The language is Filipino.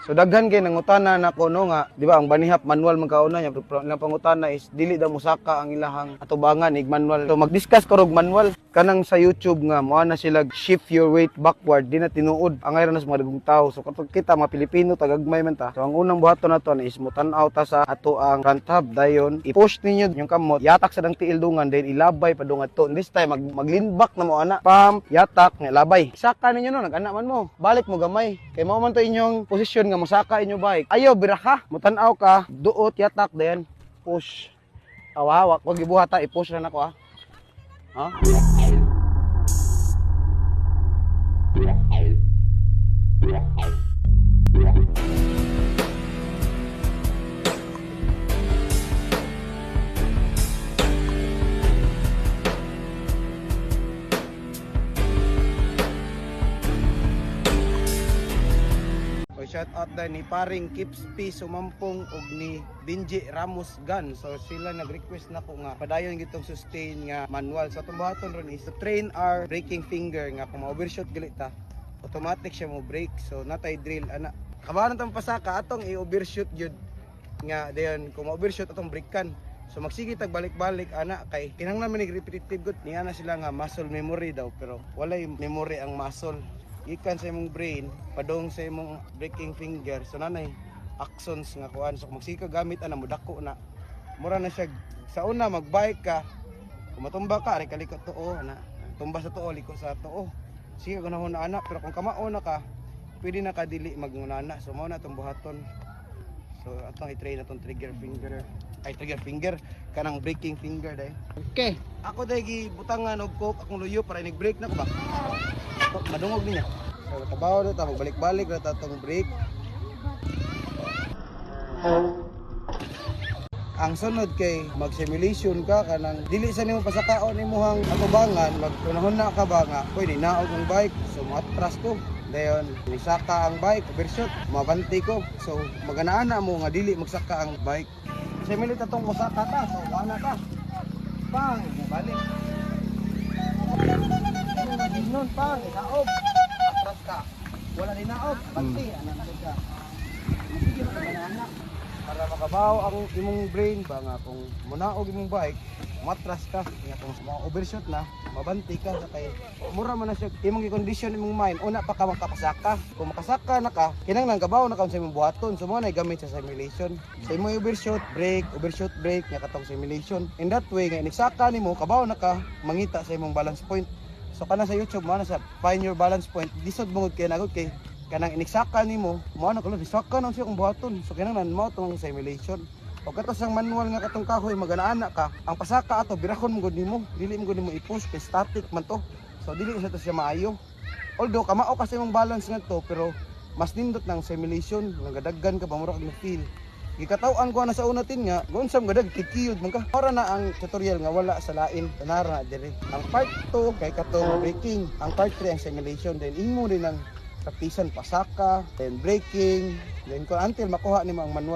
So daghan kay nangutana nako no nga, di ba ang banihap manual man kauna nya, ilang pangutana is dili daw musaka ang ilahang atubangan ig manual. So mag-discuss ko og manual kanang sa YouTube nga mo na sila shift your weight backward, di na tinuod ang ayra nas mga dagong tao. So katong kita mga Pilipino tagagmay man ta. So ang unang buhaton nato is mutan-aw ta sa ato ang front hub dayon i-push ninyo yung kamot, yatak sa dang tiil dungan then ilabay padung adto. This time mag-lean back na mo ana, pump, yatak, nga labay. Saka ninyo no, nag-ana man mo. Balik mo gamay. Kay mao man to inyong posisyon nga mosaka inyo bike. Ayaw bira ka, mutan-aw ka, duot, yatak then push. Awawak, wag gibuhata, i-push na nako ha. Shout out dahil ni paring Kips P Sumampong og ni Benji Ramos Gun. So sila nag-request na ko nga padayon gitong sustain nga manual. So itong buhaton ron is to train our braking finger nga kung ma-overshoot gali ta, automatic siya mo brake. So natay drill ana. Kabahan tong pasaka atong i-overshoot jud nga dayon kung ma-overshoot atong brakean. So magsige tag balik-balik ana kay kinahanglan man repetitive gud niya na sila nga muscle memory daw pero walay memory ang muscle. Ikan sa imong brain padong sa imong braking finger so nanay actions nga kuan. So magsika gamit ana mo dako na mura na siya sa una magbike ka kung matumba ka ari kalikot tuo ana tumba sa tuo liko sa tuo sige kunahon na ana pero kung kamao na ka pwede na kadili magunana. So mao na tong buhaton. So atong i-train atong trigger finger kanang braking finger day. Okay ako day gibutangan og coke akong luyo para nig-brake na ko ba madungog niya. So tabaw do ta magbalik-balik ra ta tong brake. Ang sunod kay mag-simulation ka kanang dili sa nimo pasakaon imuhang atubangan magkunahon na ka ba nga pwede naog ang bike. So matras ko dayon nisaka ang bike overshoot mabanti ko. So maganaana mo nga dili magsaka ang bike. Simulate atong musaka ta so wala ka pang balik nun pang naog atras ka wala din naog banti anak ka sige maganaana para makabaw ang imong brain ba nga kung munaog imong bike matras ka nga kung overshoot na mabanti ka sa kay mura man na siya imong i-condition imong mind una pa ka makapasaka. Kung makasaka na ka kinahanglan kabaw na ka sa imong buhaton. So mo na gamit sa simulation sa imong overshoot brake nga katong simulation. In that way nga inisaka nimo kabaw na ka mangita sa imong balance point. So kana sa YouTube mo na sa find your balance point lisod mongod kay nagod kay kanang iniksaka nimo mo na kulo isaka na siya kung buhaton. So kinahanglan mo tong simulation. O kato sang manual nga katong kahoy maganaana ka ang pasaka ato birahon mo gud nimo dili mo gud nimo i-push kay static man to. So dili sa to siya maayo although kamao kasi imong balance ngadto pero mas nindot ng simulation nga gadaggan ka ba mura kag feel gikataw-an ko na sa unatin nga gunsam gadag kikiyod man ka. Ora na ang tutorial nga wala sa lain tanara diri ang part 2 kay katong braking, ang part 3 ang simulation then imo din ang praktisan pasaka then braking then kung until makuha nimo ang manual